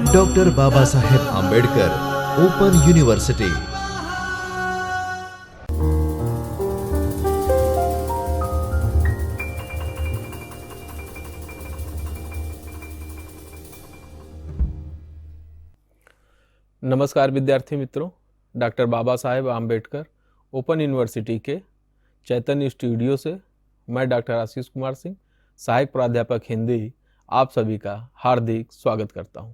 Doctor Baba Saheb Ambedkar open university. नमस्कार विद्यार्थी मित्रों, doctor Baba Saheb Ambedkar open university के चैतन्य स्टूडियो से मैं डॉक्टर आशीष कुमार सिंह, सहायक प्राध्यापक हिंदी, आप सभी का हार्दिक स्वागत करता हूं।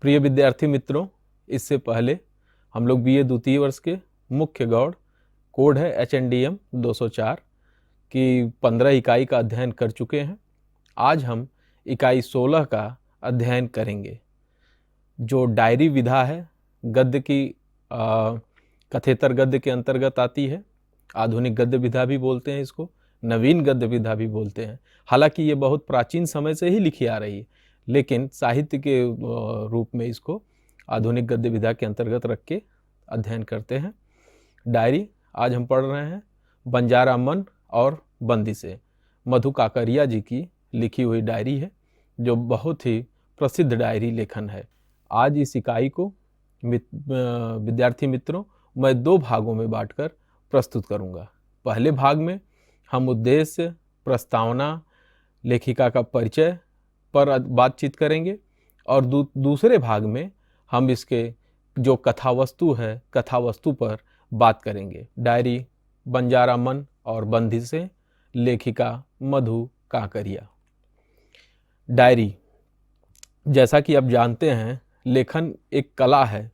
प्रिय विद्यार्थी मित्रों, इससे पहले हम लोग बीए द्वितीय वर्ष के मुख्य गौड़ कोड है HNDM 204 की 15 इकाई का अध्ययन कर चुके हैं। आज हम इकाई 16 का अध्ययन करेंगे, जो डायरी विधा है, गद्य की कथेतर गद्य के अंतर्गत आती है। आधुनिक गद्य विधा भी बोलते हैं इसको, नवीन गद्य विधा भी बोलते हैं। हालांकि ये बहुत प्राचीन समय से ही लिखी आ रही है, लेकिन साहित्य के रूप में इसको आधुनिक गद्य विधा के अंतर्गत रख के अध्ययन करते हैं। डायरी आज हम पढ़ रहे हैं बंजारा मन और बंदिशें, मधु काकरिया जी की लिखी हुई डायरी है, जो बहुत ही प्रसिद्ध डायरी लेखन है। आज इस इकाई को विद्यार्थी मित्रों मैं 2 भागों में बांटकर प्रस्तुत करूंगा। पहले भाग में हम उद्देश्य, प्रस्तावना, लेखिका का परिचय पर बातचीत करेंगे और दूसरे भाग में हम इसके जो कथा वस्तु है, कथा वस्तु पर बात करेंगे। डायरी बंजारा मन और बंदिशें, लेखिका मधु काकरिया। डायरी, जैसा कि आप जानते हैं, लेखन एक कला है।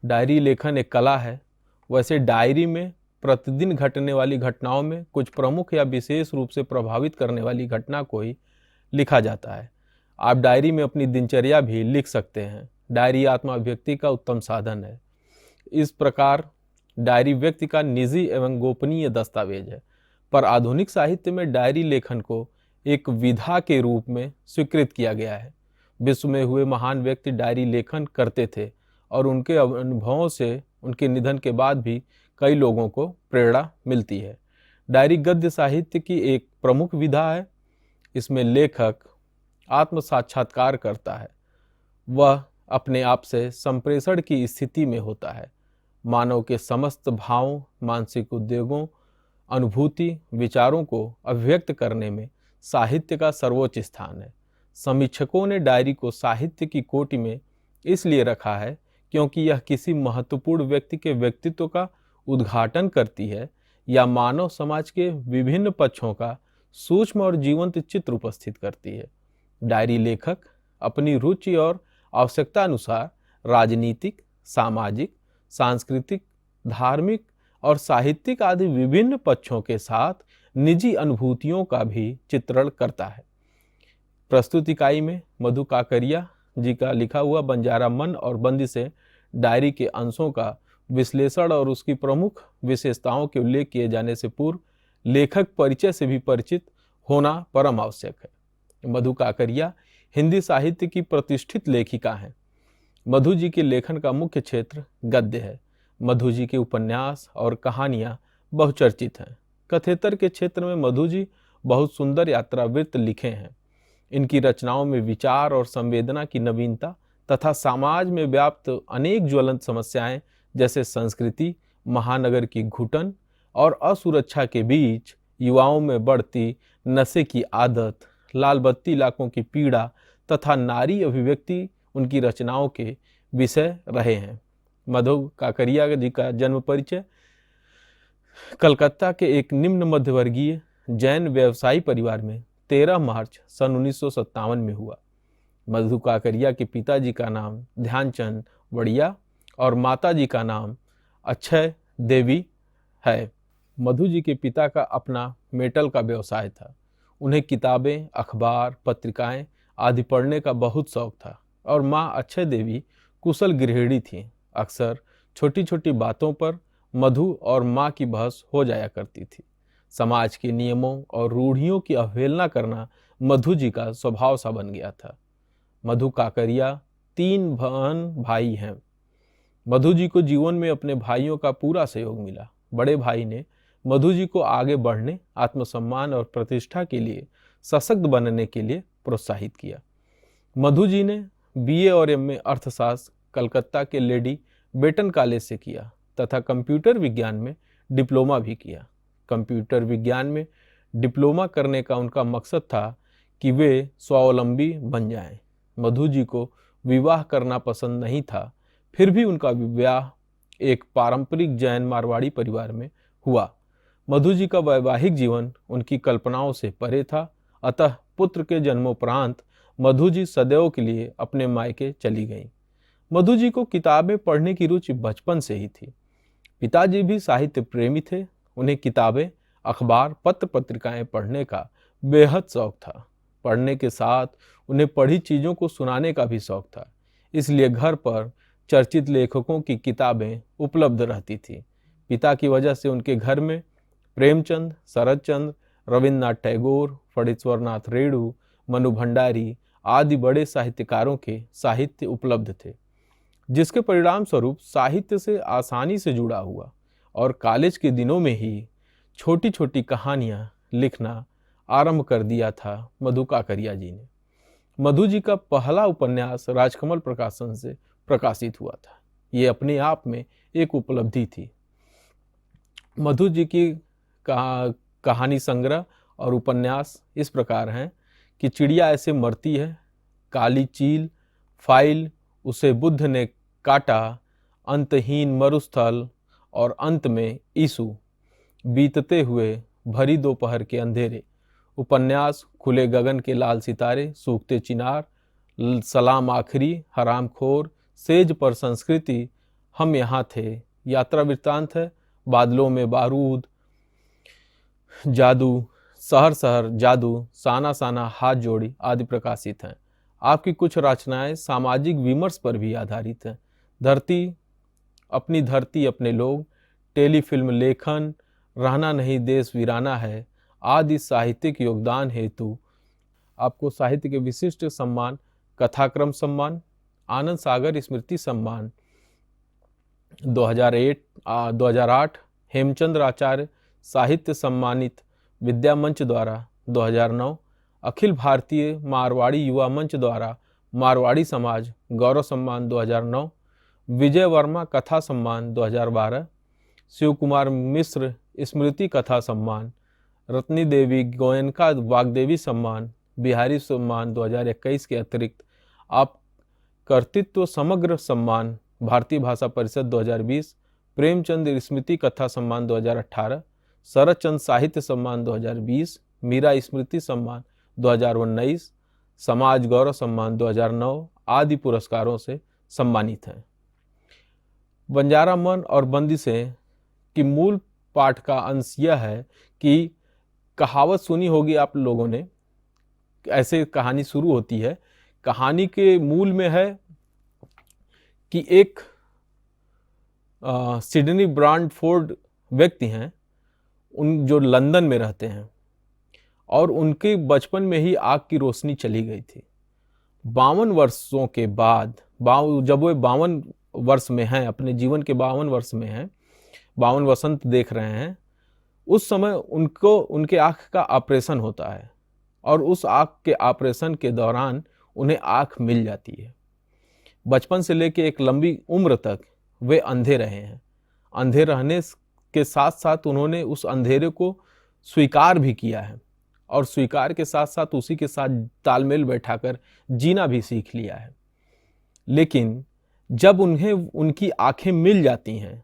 डायरी लेखन एक कला है। वैसे डायरी में प्रतिदिन घटने वाली घटनाओं में कुछ प्रमुख या विशेष रूप से प्रभावित करने वाली घटना को ही लिखा जाता है। आप डायरी में अपनी दिनचर्या भी लिख सकते हैं। डायरी आत्मा अभिव्यक्ति का उत्तम साधन है। इस प्रकार डायरी व्यक्ति का निजी एवं गोपनीय दस्तावेज है। पर आधुनिक साहित्य में डायरी लेखन को एक विधा के रूप में स्वीकृत किया गया है। विश्व में हुए महान व्यक्ति डायरी लेखन करते थे और उनके अनुभवों से उनके निधन के बाद भी कई लोगों को प्रेरणा मिलती है। डायरी गद्य साहित्य की एक प्रमुख विधा है। इसमें लेखक आत्म साक्षात्कार करता है। वह अपने आप से संप्रेषण की स्थिति में होता है। मानव के समस्त भावों, मानसिक उद्वेगों, अनुभूति, विचारों को अभिव्यक्त करने में साहित्य का सर्वोच्च स्थान है। समीक्षकों ने डायरी को साहित्य की कोटि में इसलिए रखा है क्योंकि यह किसी महत्वपूर्ण व्यक्ति के व्यक्तित्व का उद्घाटन करती है या मानव समाज के विभिन्न पक्षों का सूक्ष्म और जीवंत चित्र उपस्थित करती है। डायरी लेखक अपनी रुचि और आवश्यकता अनुसार राजनीतिक, सामाजिक, सांस्कृतिक, धार्मिक और साहित्यिक आदि विभिन्न पक्षों के साथ निजी अनुभूतियों का भी चित्रण करता है। प्रस्तुत इकाई में मधु काकरिया जी का लिखा हुआ बंजारा मन और बंदिशें डायरी के अंशों का विश्लेषण और उसकी प्रमुख विशेषताओं के उल्लेख किए जाने से पूर्व लेखक परिचय से भी परिचित होना परम आवश्यक है। मधु काकरिया हिंदी साहित्य की प्रतिष्ठित लेखिका हैं। मधु जी के लेखन का मुख्य क्षेत्र गद्य है। मधु जी के उपन्यास और कहानियां बहुचर्चित हैं। कथेतर के क्षेत्र में मधु जी बहुत सुंदर यात्रावृत्त लिखे हैं। इनकी रचनाओं में विचार और संवेदना की नवीनता तथा समाज में व्याप्त अनेक ज्वलंत समस्याएं जैसे संस्कृति, महानगर की घुटन और असुरक्षा के बीच युवाओं में बढ़ती नशे की आदत, लाल बत्ती इलाकों की पीड़ा तथा नारी अभिव्यक्ति उनकी रचनाओं के विषय रहे हैं। मधु काकरिया जी का जन्म परिचय कलकत्ता के एक निम्न मध्यवर्गीय जैन व्यवसायी परिवार में 13 मार्च सन 1957 में हुआ। मधु काकरिया के पिताजी का नाम ध्यानचंद वड़िया और माताजी का नाम अक्षय देवी है। मधु जी के पिता का अपना मेटल का व्यवसाय था। उन्हें किताबें, अखबार, पत्रिकाएं आदि पढ़ने का बहुत शौक था और माँ अक्षय देवी कुशल गृहिणी थीं। अक्सर छोटी छोटी बातों पर मधु और माँ की बहस हो जाया करती थी। समाज के नियमों और रूढ़ियों की अवहेलना करना मधु जी का स्वभाव सा बन गया था। मधु काकरिया 3 बहन भाई हैं। मधु जी को जीवन में अपने भाइयों का पूरा सहयोग मिला। बड़े भाई ने मधु जी को आगे बढ़ने, आत्मसम्मान और प्रतिष्ठा के लिए सशक्त बनने के लिए प्रोत्साहित किया। मधु जी ने बीए और एमए अर्थशास्त्र कलकत्ता के लेडी बेटन कॉलेज से किया तथा कंप्यूटर विज्ञान में डिप्लोमा भी किया। कंप्यूटर विज्ञान में डिप्लोमा करने का उनका मकसद था कि वे स्वावलंबी बन जाएं। मधु जी को विवाह करना पसंद नहीं था, फिर भी उनका विवाह एक पारंपरिक जैन मारवाड़ी परिवार में हुआ। मधु जी का वैवाहिक जीवन उनकी कल्पनाओं से परे था, अतः पुत्र के जन्मोपरांत मधु जी सदैव के लिए अपने मायके चली गईं। मधु जी को किताबें पढ़ने की रुचि बचपन से ही थी। पिताजी भी साहित्य प्रेमी थे। उन्हें किताबें, अखबार, पत्र पत्रिकाएं पढ़ने का बेहद शौक था। पढ़ने के साथ उन्हें पढ़ी चीज़ों को सुनाने का भी शौक था, इसलिए घर पर चर्चित लेखकों की किताबें उपलब्ध रहती थी। पिता की वजह से उनके घर में प्रेमचंद, शरदचंद्र, रविन्द्रनाथ टैगोर, फणीश्वरनाथ रेणु, मनु भंडारी आदि बड़े साहित्यकारों के साहित्य उपलब्ध थे, जिसके परिणाम स्वरूप साहित्य से आसानी से जुड़ा हुआ और कॉलेज के दिनों में ही छोटी छोटी कहानियां लिखना आरंभ कर दिया था मधु काकरिया जी ने। मधु जी का पहला उपन्यास राजकमल प्रकाशन से प्रकाशित हुआ था। ये अपने आप में एक उपलब्धि थी। मधु जी की कहानी संग्रह और उपन्यास इस प्रकार हैं कि चिड़िया ऐसे मरती है, काली चील, फाइल, उसे बुद्ध ने काटा, अंतहीन मरुस्थल और अंत में ईसु, बीतते हुए भरी दोपहर के अंधेरे, उपन्यास खुले गगन के लाल सितारे, सूखते चिनार, सलाम आखिरी, हरामखोर, सेज पर संस्कृति, हम यहाँ थे, यात्रा वृत्तांत है, बादलों में बारूद, जादू, शहर शहर जादू, साना साना हाथ जोड़ी आदि प्रकाशित हैं। आपकी कुछ रचनाएं सामाजिक विमर्श पर भी आधारित हैं। धरती अपने लोग, टेलीफिल्म लेखन, रहना नहीं देश वीराना है आदि साहित्यिक योगदान हेतु आपको साहित्य के विशिष्ट सम्मान, कथाक्रम सम्मान, आनंद सागर स्मृति सम्मान 2008, हेमचंद्र आचार्य साहित्य सम्मानित विद्या मंच द्वारा 2009, अखिल भारतीय मारवाड़ी युवा मंच द्वारा मारवाड़ी समाज गौरव सम्मान 2009, विजय वर्मा कथा सम्मान 2012, शिव कुमार मिश्र स्मृति कथा सम्मान, रत्नी देवी गोयनका वाग्देवी सम्मान, बिहारी सम्मान 2021 के अतिरिक्त आप कर्तृत्व समग्र सम्मान भारतीय भाषा परिषद 2020, प्रेमचंद स्मृति कथा सम्मान 2018, शरदचंद साहित्य सम्मान 2020, मीरा स्मृति सम्मान 2019, समाज गौरव सम्मान 2009 आदि पुरस्कारों से सम्मानित हैं। बंजारा मन और बंदिशें की मूल पाठ का अंश यह है कि कहावत सुनी होगी आप लोगों ने, ऐसे कहानी शुरू होती है। कहानी के मूल में है कि एक सिडनी ब्रांडफोर्ड व्यक्ति हैं, उन जो लंदन में रहते हैं, और उनके बचपन में ही आग की रोशनी चली गई थी। 52 वर्षों के बाद, जब वो 52 वर्ष में हैं, अपने जीवन के 52 वर्ष में हैं, 52 वसंत देख रहे हैं, उस समय उनके आँख का ऑपरेशन होता है और उस आँख के ऑपरेशन के दौरान उन्हें आँख मिल जाती है। बचपन से लेकर एक लंबी उम्र तक वे अंधे रहे हैं। अंधे रहने के साथ साथ उन्होंने उस अंधेरे को स्वीकार भी किया है और स्वीकार के साथ साथ उसी के साथ तालमेल बैठाकर जीना भी सीख लिया है। लेकिन जब उन्हें उनकी आंखें मिल जाती हैं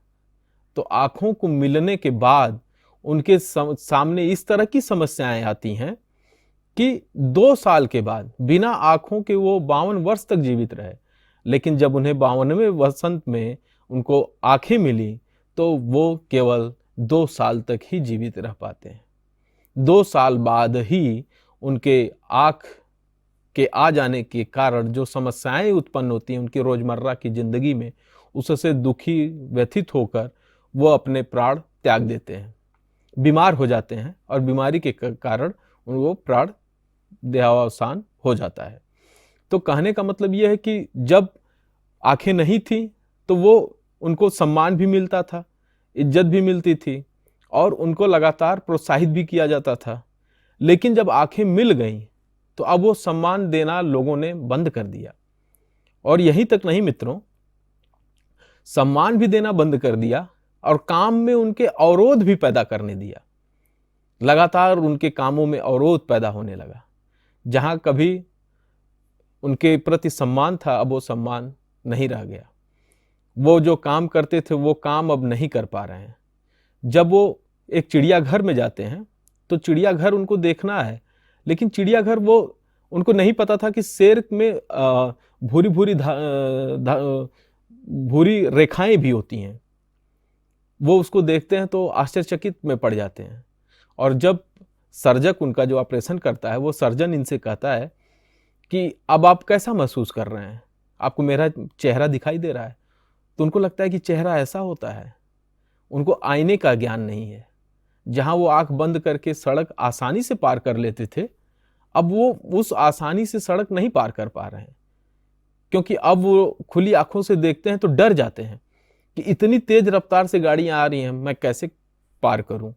तो आंखों को मिलने के बाद उनके सामने इस तरह की समस्याएं आती हैं कि 2 साल के बाद बिना आंखों के वो 52 वर्ष तक जीवित रहे। लेकिन जब उन्हें 52वें वसंत में उनको आंखें मिली तो वो केवल 2 साल तक ही जीवित रह पाते हैं। 2 साल बाद ही उनके आँख के आ जाने के कारण जो समस्याएं उत्पन्न होती हैं उनकी रोजमर्रा की जिंदगी में, उससे दुखी व्यथित होकर वो अपने प्राण त्याग देते हैं, बीमार हो जाते हैं और बीमारी के कारण उनको प्राण देहावसान हो जाता है। तो कहने का मतलब यह है कि जब आंखें नहीं थी तो वो उनको सम्मान भी मिलता था, इज्जत भी मिलती थी और उनको लगातार प्रोत्साहित भी किया जाता था। लेकिन जब आंखें मिल गईं तो अब वो सम्मान देना लोगों ने बंद कर दिया। और यहीं तक नहीं मित्रों, सम्मान भी देना बंद कर दिया और काम में उनके अवरोध भी पैदा करने दिया। लगातार उनके कामों में अवरोध पैदा होने लगा। जहां कभी उनके प्रति सम्मान था, अब वो सम्मान नहीं रह गया। वो जो काम करते थे वो काम अब नहीं कर पा रहे हैं। जब वो एक चिड़ियाघर में जाते हैं तो चिड़ियाघर उनको देखना है, लेकिन चिड़ियाघर वो उनको नहीं पता था कि शेर में भूरी भूरी भूरी रेखाएं भी होती हैं। वो उसको देखते हैं तो आश्चर्यचकित में पड़ जाते हैं। और जब सर्जक उनका जो ऑपरेशन करता है, वो सर्जन इनसे कहता है कि अब आप कैसा महसूस कर रहे हैं, आपको मेरा चेहरा दिखाई दे रहा है? तो उनको लगता है कि चेहरा ऐसा होता है। उनको आईने का ज्ञान नहीं है। जहां वो आंख बंद करके सड़क आसानी से पार कर लेते थे, अब वो उस आसानी से सड़क नहीं पार कर पा रहे हैं, क्योंकि अब वो खुली आंखों से देखते हैं तो डर जाते हैं कि इतनी तेज रफ्तार से गाड़ियां आ रही हैं, मैं कैसे पार करूं।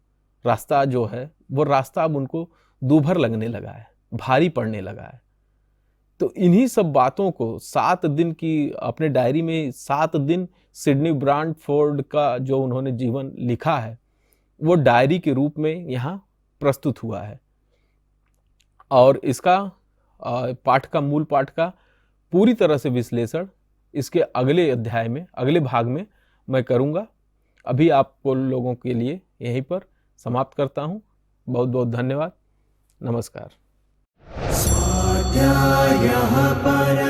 रास्ता जो है वो रास्ता अब उनको दूभर लगने लगा है, भारी पड़ने लगा है। तो इन्हीं सब बातों को 7 दिन की अपने डायरी में 7 दिन सिडनी ब्रांडफोर्ड का जो उन्होंने जीवन लिखा है, वो डायरी के रूप में यहाँ प्रस्तुत हुआ है। और इसका पाठ का मूल पाठ का पूरी तरह से विश्लेषण इसके अगले अध्याय में, अगले भाग में मैं करूँगा। अभी आपको लोगों के लिए यहीं पर समाप्त करता हूँ। बहुत बहुत धन्यवाद। नमस्कार। स्वाध्यायः परः